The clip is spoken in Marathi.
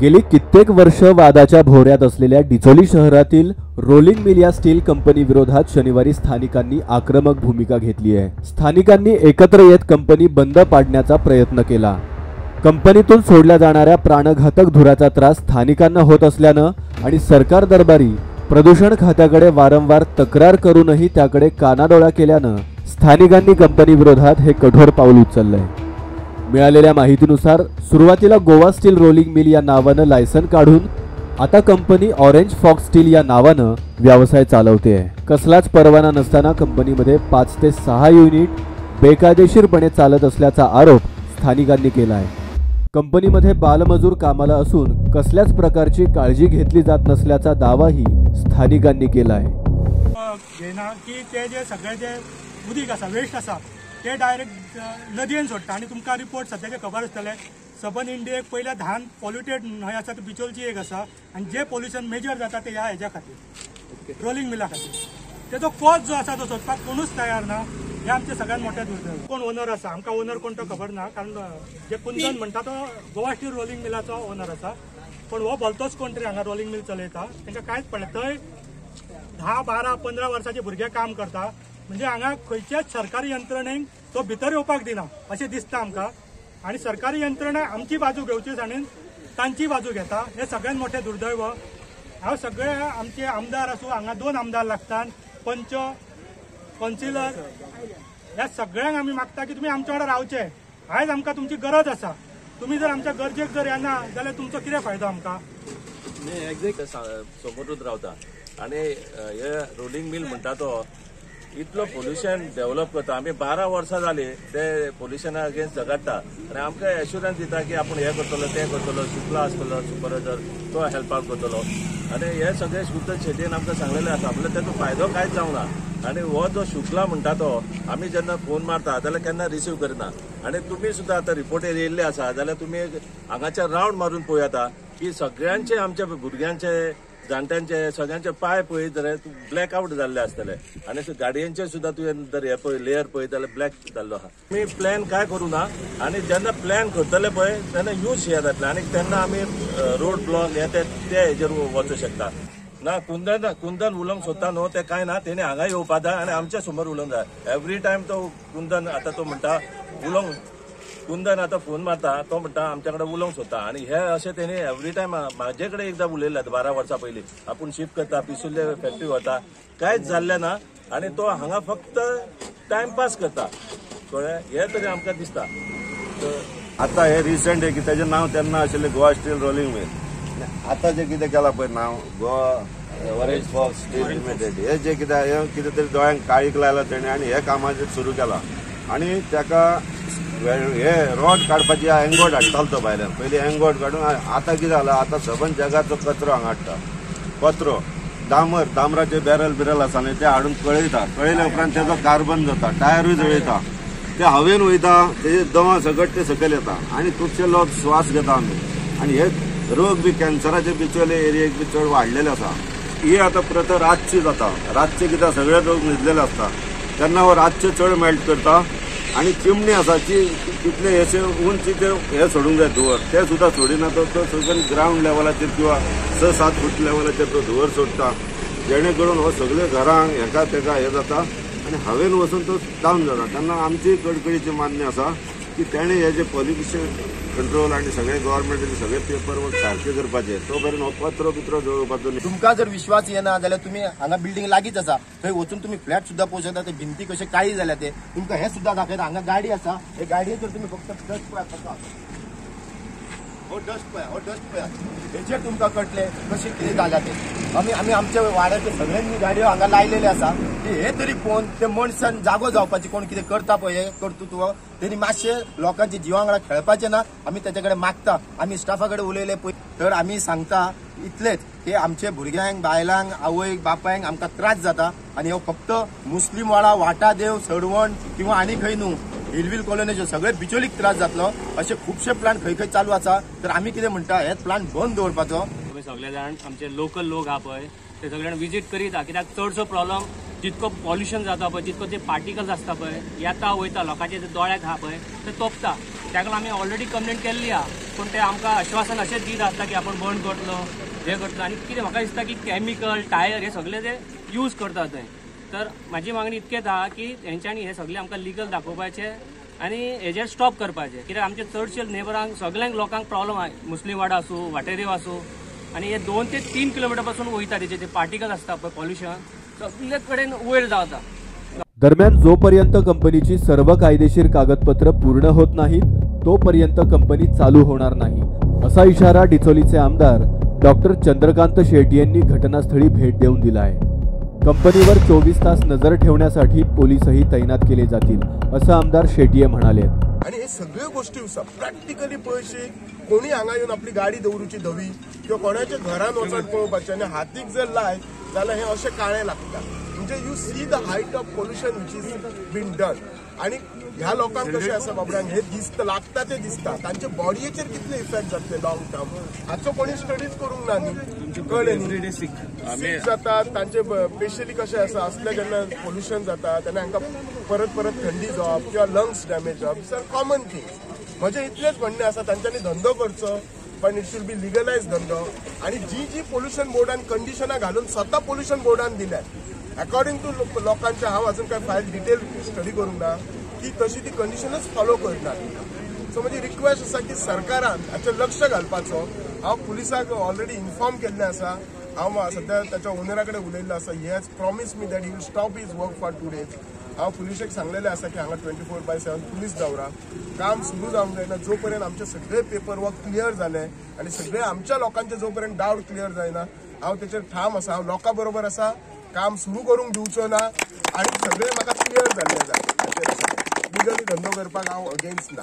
गेली कित्येक वर्ष वादाच्या भोवऱ्यात असलेल्या डिचोली शहरातील रोलिंग मिल या स्टील कंपनी विरोधात शनिवारी स्थानिकांनी आक्रमक भूमिका घेतली आहे। स्थानिकांनी एकत्र येत कंपनी बंद पाडण्याचा प्रयत्न केला। कंपनीतून सोडल्या जाणाऱ्या प्राणघातक धुराचा त्रास स्थानिकांना होत असल्याने आणि सरकार दरबारी प्रदूषण खात्याकडे वारंवार तक्रार करूनही त्याकडे कानाडोळा केल्याने स्थानिकांनी कंपनी विरोधात हे कठोर पाऊल उचलले। मिळालेल्या माहितीनुसार सुरुवातीला गोवा स्टील रोलिंग मिल या नावाने लायसन काढून आता कंपनी ऑरेंज फॉक्स स्टील या नावाने व्यवसाय चालवते आहे। कसलाच परवाना नसताना कंपनीमध्ये 5 ते 6 युनिट बेकायदेशीरपणे चालत असल्याचा आरोप स्थानिकांनी केला आहे। कंपनीमध्ये बालमजूर कामाला असून कसल्याच प्रकारची काळजी घेतली जात नसल्याचा दावाही स्थानिकांनी केला आहे। की ते जे सगळे जे उदीक आसा वेस्ट आसा ते डायरेक्ट नदयेन सोडटा आणि तुमकां रिपोर्ट सद्याचे खबर आसतले सबन इंडियेक पयल्या 10 पॉल्युटेड न्हंय आसा ती बिचोलची एक आसा आणि जे पॉल्युशन मेजर जाता ते ह्या हेज्या खातीर रोलिंग मिला खातीर तेजो कॉज जो आसा तो सोदपाक कोणूच तयार ना। हे आमचे सगळ्यात मोठे दुर्दैव। कोण ओनर आसा आमकां ओनर कोण तो खबर ना, कारण जे कुंदन म्हणटा तो गोवा स्टील रोलिंग मिलाचो ओनर आसा, पण हो भलतोच कोण तरी हांगा रोलिंग मिल चलयता तांकां कांयच पडना। थंय 10, 12, 15 वर्साचे भुरगे काम करता, म्हणजे हांगा खंयच्याच सरकारी यंत्रणेक तो भितर येवपाक दिना अशें दिसता आमकां। आणि सरकारी यंत्रणा आमची बाजू घेवची आनी तांची बाजू घेता, हे सगळ्यात मोठे दुर्दैव। हांव सगळे आमचे आमदार आसूं, हांगा 2 आमदार लागतात, पंच, कौन्सिलर, ह्या सगळ्यांक आमी मागता की तुमी आमच्या वांगडा रावचे। आयज आमकां तुमची गरज आसा, तुमी जर आमच्या गरजेक जर येना जाल्यार तुमचो कितें फायदो आमकां। मी एक्झॅक्ट समोरूच रावता आणि हे रोलिंग मिल म्हणटा तो इतलो पोल्युशन डेव्हलप करता। आम्ही 12 वर्सां जाली ते पोल्युशना अगेन्स्ट झगडटा आणि आमकां एश्युरन्स दिता की आपण हे करतलो ते करतलो, शुक्ला आसतलो सुपरवायझर तो हेल्पाक करतलो आणि हे सगळे शुद्ध शेतीन आमकां सांगलेले आसा, आपल्याक तेचो फायदो कांयच जावना। आणि हो जो शुक्ला म्हणटा तो आमी जेन्ना फोन मारता जाल्यार केन्ना रिसीव करिना। आणि तुमी सुद्दां आतां रिपोर्टेर येयल्ले आसा जाल्यार तुमी हांगाचे रावंड मारून पळयाता की सगळ्यांचे आमच्या भुरग्यांचे जाणट्यांचे सगळ्यांचे पाय पळयत जाल्यार ब्लॅक आउट जाल्ले आसतले आणि गाडयांचे सुद्धा तुवें जर हे पळय लेयर पळयत जाल्यार ब्लॅक जाल्लो आहा। आमी प्लॅन काय करूं ना आणि जेन्ना प्लॅन करतले पळय तेन्ना यूज हे जातले आणि तेन्ना आमी रोड ब्लॉक हे ते हेजेर वचूं शकता ना। कुंदन उलोवंक सोदता न्हू ते कांय ना, तेणी हांगा येवपा जाय आणि आमच्या समोर उलोवंक जाय। एवरी टायम तो कुंदन आतां तो म्हणटा उलोवंक, कुंदन आता फोन मारता तो म्हणटा आमच्या कडेन उलोवंक सोदता आणि हे अशें तेणी एवरी टायम म्हाजे कडेन एकदां उलयल्यात 12 वर्सां पयलीं आपूण शिफ्ट करता पिसुल्ले फॅक्टरी वता, कांयच जाल्लें ना आणि तो हांगा फक्त टायमपास करता कळ्ळें, हे तरी आमकां दिसता। आतां हे रिसंट एक तेजें नांव तेन्ना आशिल्लें गोवा स्टील रोलिंग मिल, आतां जें कितें केलां पळय नांव Goa orange fox steel limited, हे जे कितें तरी दोळ्यांक काळीक लायला तेणी आणि हे कामाचेर सुरू केलां आणि ताका हे रॉड काडपाची एंगोट हाडटालो तो भायल्यान, पयलीं एंगोट काडून आतां कितें जालां आतां सबंद जगाचो कचरो हांगा हाडटा, कचरो दामराचे बॅरल आसा न्ही ते हाडून कळयल्या उपरांत तेजो कार्बन जाता, टायरूय जळयता, ते हवेन वयता, तेजे दवा सगट ते सकयल येता आणि खुबशे लोक श्वास घेता आमी आणि हे रोग बी कॅन्सराचे बिचोले एरियेक बी चड वाडलेले आसा। ही आतां प्रथा रातची जाता, रातचे कित्याक सगळे लोक न्हिदलेले आसता तेन्ना हो रातचे चड मेल्ट करता आणि चिमणी आसा ती कितले हेचे उंचीचे हे सोडूंक जाय धुंवर, ते सुद्दां सोडिना, तो सकयल ग्राउंड लेवलाचेर किंवा 6-7 फूट लेवलाचेर तो धुंवर सोडटा, जेणे करून हो सगळे घरांक हेका तेका हे जाता आणि हवेन वचून तो डावन जाता। तेन्ना आमची कडकडीची मान्य आसा की तेणे हे जे पॉल्युशन कंट्रोल आणि सगळे गव्हर्नमेंटाचे सगळे पेपर वर्क सारखे करपाचे, तो पर्यंत हो कचरो बिचरो जळोवपाचो न्ही। तुमकां जर विश्वास येना जाल्यार तुमी हांगा बिल्डींग लागींच आसा थंय वचून तुमी फ्लॅट सुद्दां पळोवंक शकता, ते भिंती कशे काळी जाल्या ते तुमकां हे सुद्दां दाखयता। हांगा गाडी आसा, हे गाडयेचेर तुमी फक्त डस्ट पळय, हो डस्ट पळय, हेचेर तुमकां कळटले कशें कितें जाल्या ते। आमी आमच्या वाड्याचे सगळ्यांनी गाडयो हांगा लायलेले आसा, हे तरी पळोवन ते मनशान जागो जावपाची, कोण कितें करता पळय हे कर्तृत्व तेणी मातशे लोकांच्या जिवा वांगडा खेळपाचें ना। आमी तेच्या कडेन मागता, आमी स्टाफा कडेन उलयले पळय तर आमी सांगता इतलेच की आमचे भुरग्यांक बायलांक आवयक बापायक आमकां त्रास जाता आणि हो फक्त मुस्लीम वाडा वाटादेव सडवण किंवा आनी खंय न्हू, हिलवील कॉलनीचे सगळे बिचोलीक त्रास जातलो। असे खुबशे प्लांट खंय चालू आसा, तर आमी कितें म्हणटा हे प्लांट बंद दवरपाचो। तुम्ही सगळे जाण आमचे लोकल लोक हा पळय ते सगळ्यांना विजीट करीत, कित्याक चडसो प्रॉब्लम जितको पॉल्युशन जाता पळय, जितको ते पार्टिकल्स आसता पळय, येता वयता लोकांचे जे दोळ्याक आहा पळय ते तोपता. ताका लागून आमी ऑलरेडी कंप्लेंट केल्ली आहा, पूण ते आमकां आश्वासन अशेंच दीत आसता की आपण बंद करतलो, हे करतलो. आनी कितें म्हाका दिसता की कॅमिकल टायर हे सगळे ते यूज करतात थंय. तर म्हाजी मागणी इतकेच आहा की तेंच्यांनी हे सगळे आमकां लिगल दाखोवपाचे आनी हेजेर स्टॉप करपाचे. कित्याक आमचे चडशे नेबरांक सगळ्यांक लोकांक प्रॉब्लम आहे, मुस्लिम वाडा आसूं, वाटेरी आसूं, आनी हे 2 ते 3 किलोमीटर पासून वयता तेचे जे पार्टिकल आसता पळय पॉल्युशन सगळे कडेन वयर जाता. दरम्यान जोपर्यंत कंपनीची सर्व कायदेशीर कागदपत्र पूर्ण होत नाहीत तोपर्यंत कंपनी चालू होणार नाही, असा इशारा डिचोलीचे आमदार डॉक्टर चंद्रकांत शेट्टी यांनी घटनास्थळी भेट देऊन दिला आहे. कंपनीवर 24 तास नजर ठेवण्यासाठी पोलीसही तैनात केले जातील, असं आमदार शेट्टी म्हणाले. आणि हे सगळ्यो गोष्टी प्रॅक्टिकली पळयशी कोणी हांगा येवन आपली गाडी दवरूची धवी किंवा कोणाच्या घरान वचून पळोवपाचें आनी हातीक जर लाय जाल्यार हे अशें काळें लागता. म्हणजे you see the height of pollution which is been done. आणि ह्या लोकांक कशें आसा बाबड्यांक हे दिसता लागता ते दिसता तांचे बॉडयेचेर कितले इफेक्ट जातले लॉंग टर्म हाचो कोणी स्टडीज करूंक ना न्ही, कळ्ळें न्ही. सीक जातात तांचे स्पेशली कशें आसा असले जेन्ना पोल्युशन जाता तेन्ना हांकां परत परत थंडी जावप किंवा लंग्स डॅमेज जावप इट्स अ कॉमन थिंग. म्हजें इतलेंच म्हणणें आसा तांच्यांनी धंदो करचो पण इट शूड बी लिगलायज धंदो. आणि जी पोल्युशन बोर्डान कंडिशनां घालून स्वता पोल्युशन बोर्डान दिल्यात अकॉर्डिंग टू लोकांचे, हांव अजून काय फायल डिटेल स्टडी करूंक ना की तशी ती कंडिशनच फॉलो करनात. सो म्हजी रिक्वेस्ट आसा की सरकारान हाचेर लक्ष घालपाचो. हांव पुलिसाक ऑलरेडी इन्फॉर्म केल्लें आसा. हांव सध्या ताच्या ओनरा कडेन उलयल्लो आसा. He has promise me that he will stop his work for 2 days. हांव पुलिशेक सांगलेलें आसा की हांगा 24/7 पुलीस दवरा. काम सुरू जावंक जायना जो आमचे सगळे पेपर वर्क क्लियर जाले आनी सगळे आमच्या लोकांचे जो डावट क्लियर जायना हांव तेचेर ठाम आसा. हांव लोकां बरोबर आसा. काम सुरू करूंक दिवचो ना आनी सगळे म्हाका क्लियर जाल्ले जाय. लिगली धंदो करपाक हांव अगेन्स्ट ना.